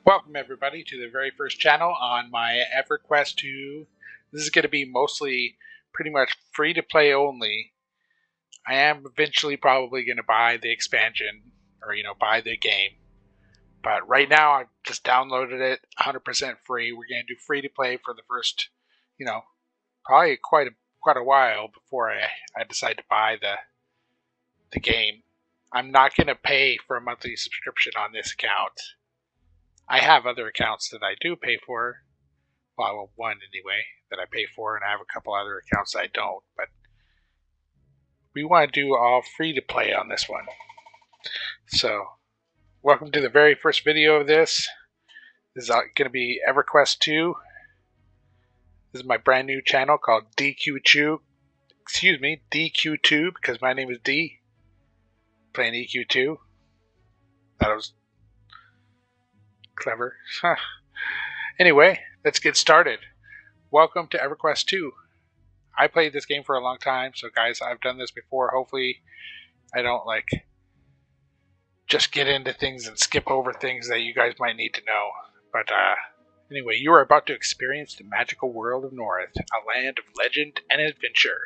Welcome everybody to the very first channel on my EverQuest 2. This is going to be mostly pretty much free to play only. I am eventually probably going to buy the expansion or buy the game. But right now I've just downloaded it 100% free. We're going to do free to play for the first, probably quite a while before I decide to buy the game. I'm not going to pay for a monthly subscription on this account. I have other accounts that I do pay for. Well, one anyway that I pay for, and I have a couple other accounts I don't. But we want to do all free to play on this one. So, welcome to the very first video of this. This is going to be EverQuest 2. This is my brand new channel called DQ2. Excuse me, DQ2, because my name is D. Playing EQ2. That was clever. Anyway, let's get started. Welcome to EverQuest 2. I played this game for a long time, so guys, I've done this before. Hopefully I don't just get into things and skip over things that you guys might need to know. But anyway, you are about to experience the magical world of North, a land of legend and adventure.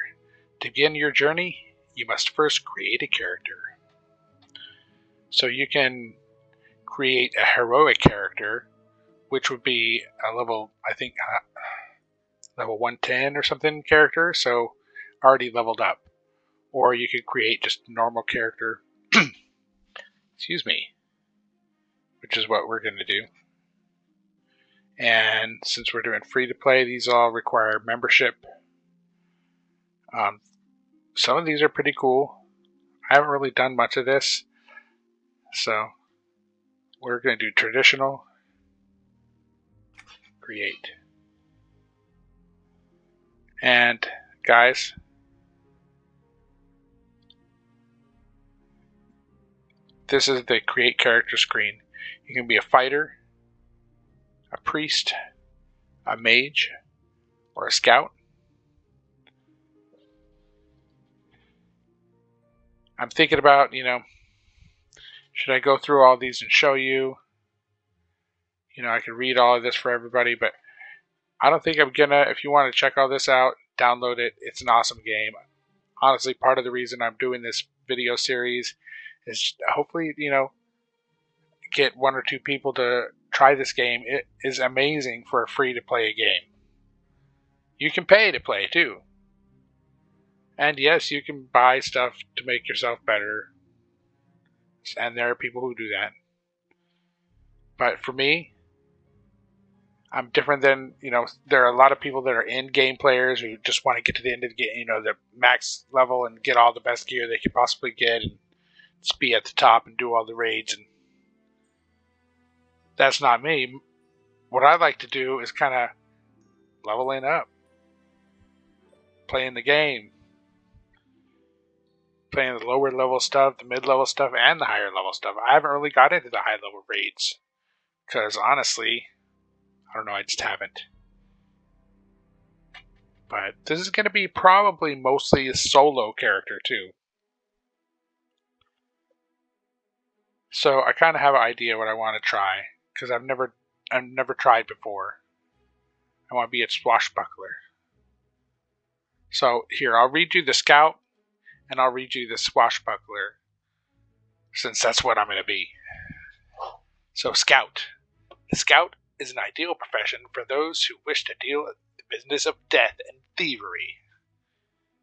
To begin your journey, you must first create a character. So you can create a heroic character, which would be a level, I think, level 110 or something character, so already leveled up. Or you could create just a normal character, excuse me, which is what we're going to do. And since we're doing free to play, these all require membership. Some of these are pretty cool. I haven't really done much of this, so we're going to do traditional, create. And guys, this is the create character screen. You can be a fighter, a priest, a mage, or a scout. I'm thinking about, should I go through all these and show you? I could read all of this for everybody, but I don't think I'm gonna. If you want to check all this out, download it. It's an awesome game. Honestly, part of the reason I'm doing this video series is hopefully, get one or two people to try this game. It is amazing for a free-to-play game. You can pay to play, too. And yes, you can buy stuff to make yourself better. And there are people who do that. But for me, I'm different than, there are a lot of people that are in-game players who just want to get to the end of the game, the max level and get all the best gear they could possibly get and just be at the top and do all the raids. And that's not me. What I like to do is kind of leveling up, playing the game, playing the lower level stuff, the mid-level stuff, and the higher level stuff. I haven't really got into the high-level raids because honestly, I don't know, I just haven't. But this is going to be probably mostly a solo character too. So I kind of have an idea what I want to try because I've never tried before. I want to be a swashbuckler. So here, I'll read you the scout and I'll read you the swashbuckler since that's what I'm going to be. So scout. The scout is an ideal profession for those who wish to deal with the business of death and thievery.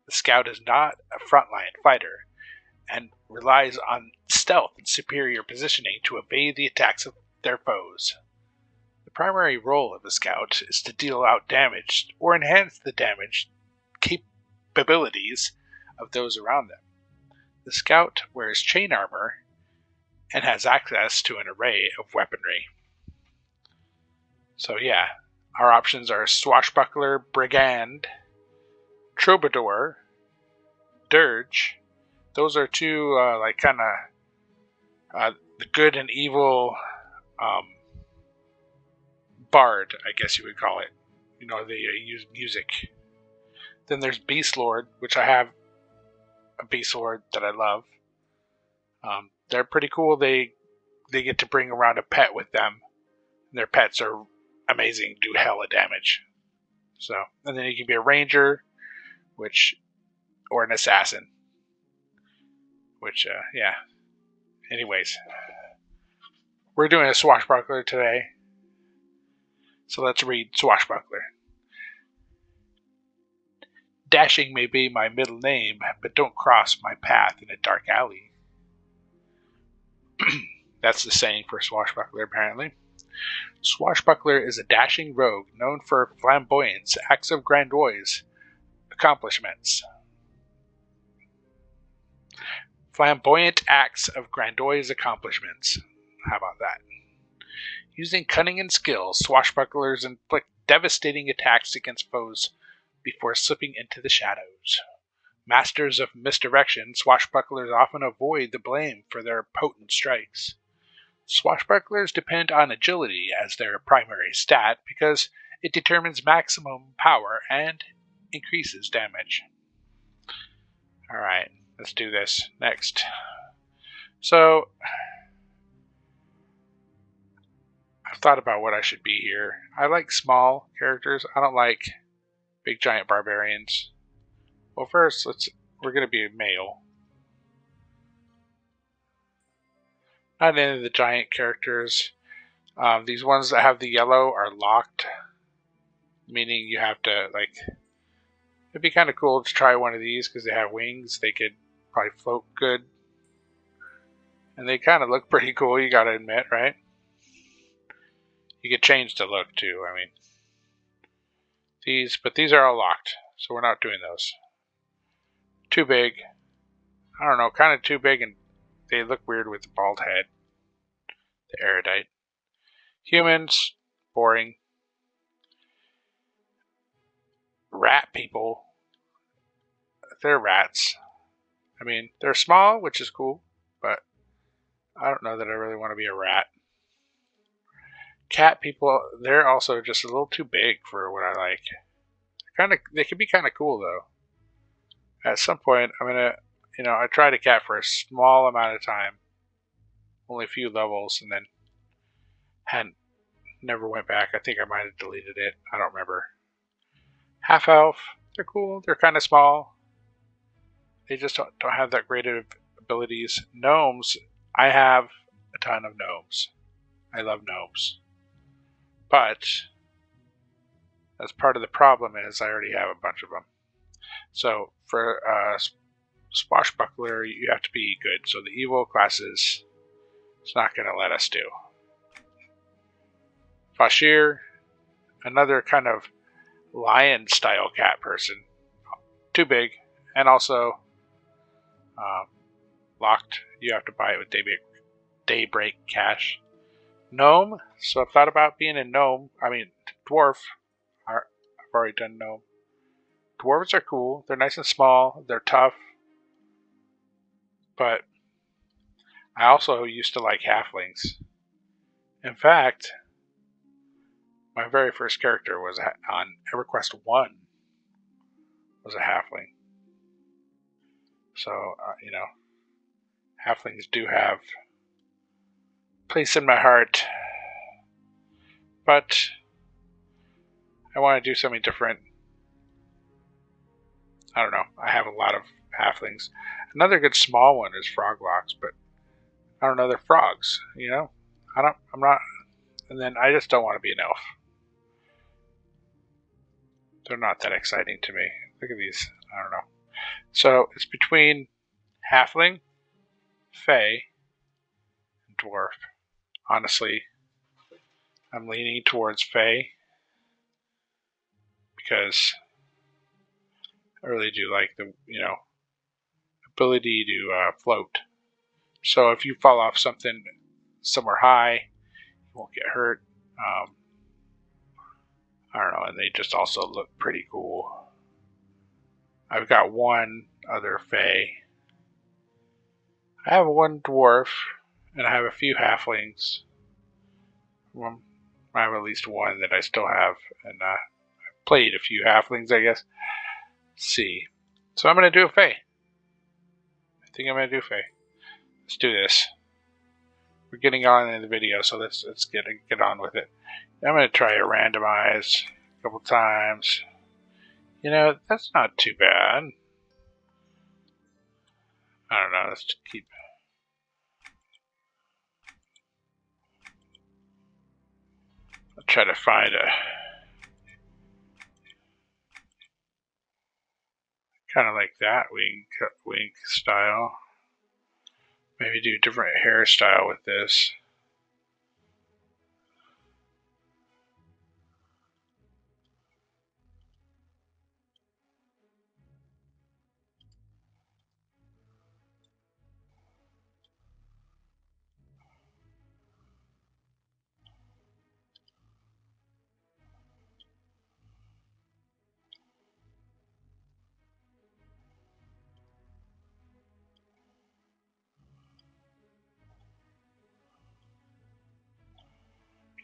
The scout is not a frontline fighter and relies on stealth and superior positioning to evade the attacks of their foes. The primary role of the scout is to deal out damage or enhance the damage capabilities of those around them. The scout wears chain armor and has access to an array of weaponry. So yeah, our options are Swashbuckler, Brigand, Troubadour, Dirge. Those are two, the good and evil bard, I guess you would call it. They use music. Then there's Beast Lord, which I have a Beast Lord that I love. They're pretty cool. They get to bring around a pet with them. Their pets are amazing, do hella damage. So, and then you can be a ranger, or an assassin. Yeah. Anyways, we're doing a swashbuckler today. So let's read Swashbuckler. Dashing may be my middle name, but don't cross my path in a dark alley. That's the saying for Swashbuckler, apparently. Swashbuckler is a dashing rogue known for flamboyance, acts of grandiose accomplishments. Flamboyant acts of grandiose accomplishments. How about that? Using cunning and skill, swashbucklers inflict devastating attacks against foes before slipping into the shadows. Masters of misdirection, swashbucklers often avoid the blame for their potent strikes. Swashbucklers depend on agility as their primary stat because it determines maximum power and increases damage. Alright, let's do this next. So, I've thought about what I should be here. I like small characters. I don't like big giant barbarians. Well, first, we're going to be a male. Not any of the giant characters. These ones that have the yellow are locked, meaning you have to, it'd be kind of cool to try one of these because they have wings. They could probably float good. And they kind of look pretty cool, you gotta admit, right? You could change the look too, I mean. These are all locked, so we're not doing those. Too big. I don't know, kind of too big, and they look weird with the bald head. The erudite. Humans, boring. Rat people. They're rats. I mean, they're small, which is cool, but I don't know that I really want to be a rat. Cat people, they're also just a little too big for what I like. They can be kind of cool though. At some point, I'm gonna, I tried a cat for a small amount of time, only a few levels, and then never went back. I think I might have deleted it. I don't remember. Half elf, they're cool. They're kind of small. They just don't have that great of abilities. Gnomes, I have a ton of gnomes. I love gnomes. But as part of the problem is I already have a bunch of them. So for Swashbuckler, you have to be good. So the evil classes, it's not going to let us do. Fashir, another kind of lion-style cat person. Too big. And also locked. You have to buy it with Daybreak cash. Gnome. So I've thought about being a gnome. I mean, dwarf. I've already done gnome. Dwarves are cool. They're nice and small. They're tough. But I also used to like halflings. In fact, my very first character was on EverQuest 1 was a halfling. So, halflings do have a place in my heart. But I want to do something different. I don't know. I have a lot of halflings. Another good small one is froglocks, but I don't know, they're frogs, I'm not, and then I just don't want to be an elf. They're not that exciting to me. Look at these. I don't know. So it's between halfling, fae, and dwarf. Honestly, I'm leaning towards fae because I really do like the, ability to float. So if you fall off something somewhere high, you won't get hurt. I don't know, and they just also look pretty cool. I've got one other fae. I have one dwarf, and I have a few halflings. I have at least one that I still have, and I've played a few halflings, I guess. Let's see. So I'm going to do a fae. I think I'm going to do fae. Let's do this. we're getting on in the video, so let's get on with it. I'm going to try to randomize a couple times. You know, that's not too bad. I don't know, let's keep... I'll try to find a... kind of like that wing style. Maybe do a different hairstyle with this.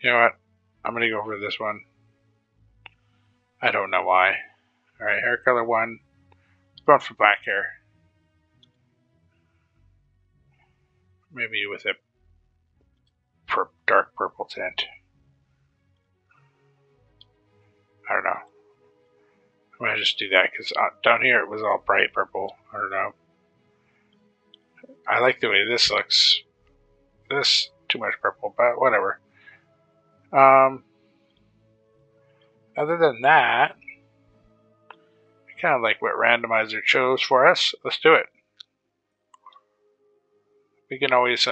You know what? I'm going to go for this one. I don't know why. Alright, hair color 1. Going for black hair. Maybe with a dark purple tint. I don't know. I'm going to just do that because down here it was all bright purple. I don't know. I like the way this looks. This, too much purple, but whatever. Other than that, I kind of like what randomizer chose for us. Let's do it. We can always,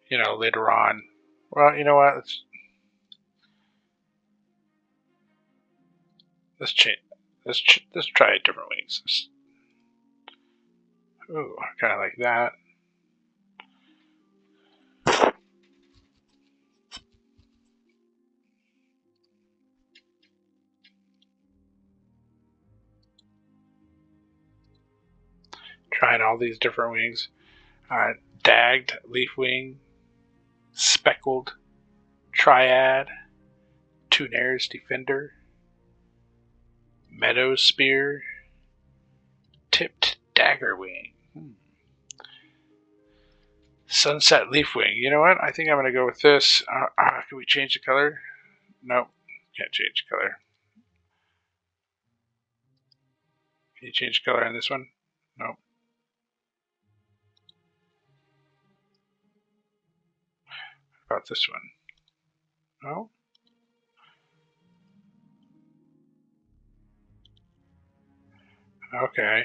you know, later on. Well, you know what? Let's change. Let's try different wings. Ooh, kind of like that. Trying all these different wings. Dagged leaf wing, speckled triad, Tunair's defender, meadow spear, tipped dagger wing, sunset leaf wing. You know what? I think I'm going to go with this. Can we change the color? Nope, can't change the color. Can you change the color on this one? Nope. How about this one? No. Okay.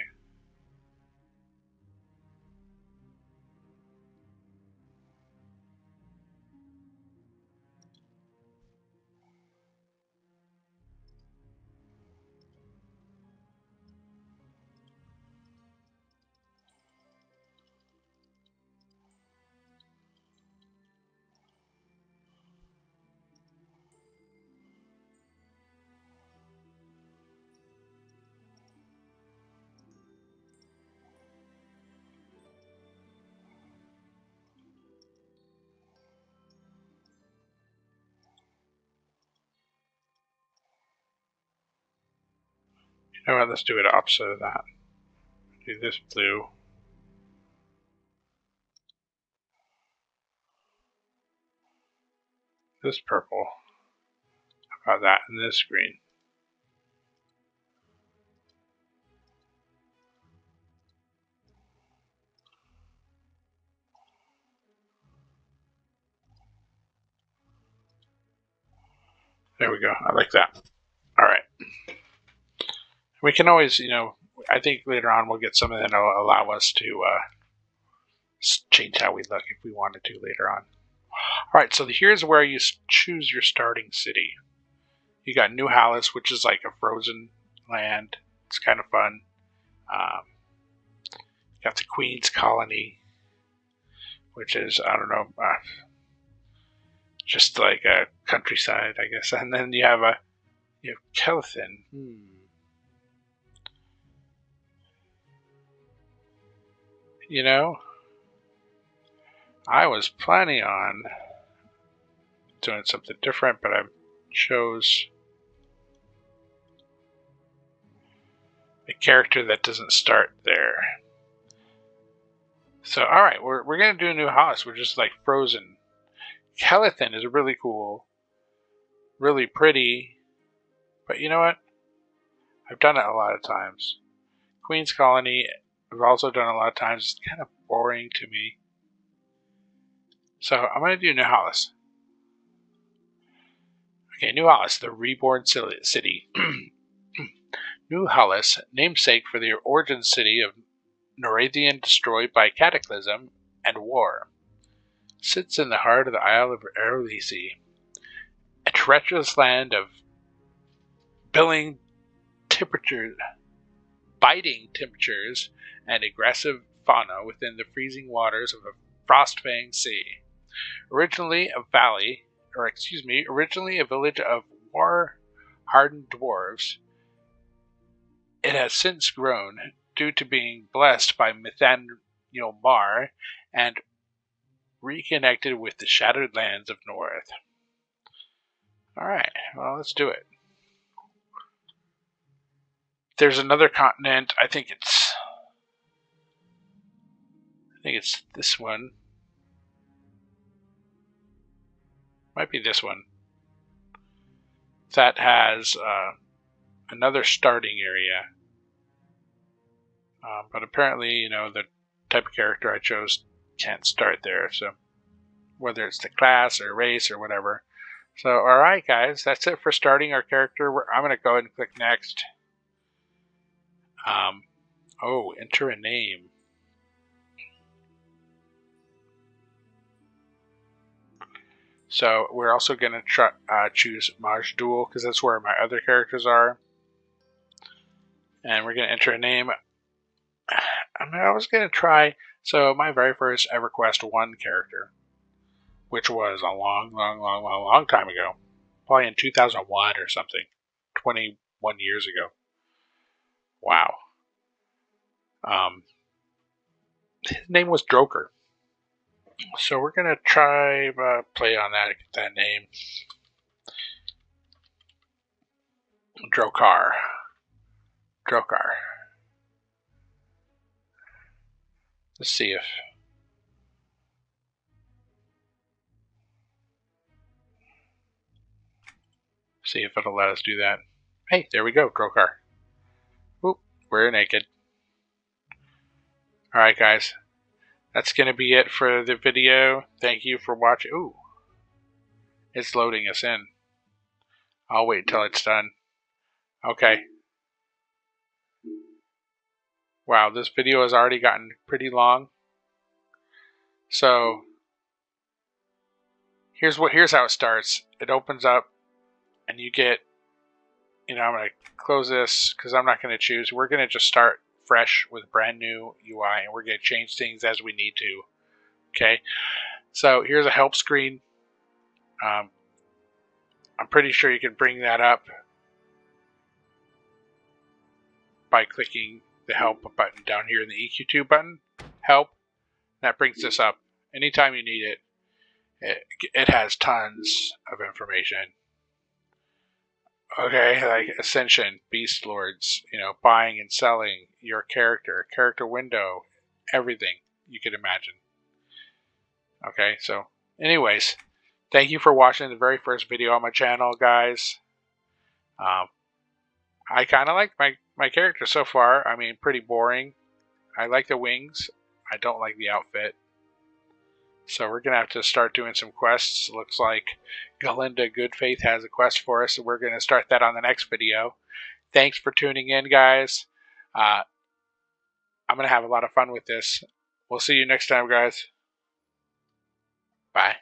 You know what? Let's do it opposite of that. Do this blue. This purple. How about that? And this green. There we go. I like that. All right. We can always, you know, I think later on we'll get something that'll allow us to change how we look if we wanted to later on. All right, so here's where you choose your starting city. You got New Hallis, which is like a frozen land. It's kind of fun. You got the Queen's Colony, which is, I don't know, just like a countryside, I guess. And then you have Kelthin. You know, I was planning on doing something different, but I chose a character that doesn't start there. So, alright, we're going to do a new house. We're just like frozen. Kellethan is really cool. Really pretty. But you know what? I've done it a lot of times. Queen's Colony, I've also done a lot of times. It's kind of boring to me. So, I'm going to do New Hollis. Okay, New Hollis, the reborn city. New Hollis, namesake for the origin city of Norathian destroyed by cataclysm and war, sits in the heart of the Isle of Erlisi, a treacherous land of biting temperatures and aggressive fauna within the freezing waters of a Frostfang Sea. Originally a village of war-hardened dwarves, it has since grown due to being blessed by Mithaniel Mar and reconnected with the shattered lands of North. Alright, well, let's do it. There's another continent. I think it's this one. Might be this one. That has another starting area. But apparently, the type of character I chose can't start there. So whether it's the class or race or whatever. So, alright guys, that's it for starting our character. I'm going to go ahead and click next. Enter a name. So we're also going to choose Majdul because that's where my other characters are. And we're going to enter a name. I was going to try, so my very first EverQuest 1 character, which was a long time ago. Probably in 2001 or something. 21 years ago. Wow. His name was Drokhar. So we're going to try play on that, get that name. Drokhar. Let's see if it'll let us do that. Hey, there we go, Drokhar. Oop, we're naked. Alright guys, that's going to be it for the video. Thank you for watching. Ooh, it's loading us in. I'll wait until it's done. Okay. Wow, this video has already gotten pretty long. So, here's how it starts. It opens up, and you get, I'm going to close this because I'm not going to choose. We're going to just start fresh with brand new UI, and we're going to change things as we need to. Okay, so here's a help screen. I'm pretty sure you can bring that up by clicking the help button down here in the EQ2 button. Help. That brings this up. Anytime you need it, it has tons of information. Okay, like Ascension, Beast Lords, buying and selling, your character window, everything you could imagine. Okay, so anyways, thank you for watching the very first video on my channel, guys. I kind of like my character so far. I mean, pretty boring. I like the wings. I don't like the outfit. So we're going to have to start doing some quests. Looks like Galinda Goodfaith has a quest for us, so we're going to start that on the next video. Thanks for tuning in, guys. I'm going to have a lot of fun with this. We'll see you next time, guys. Bye.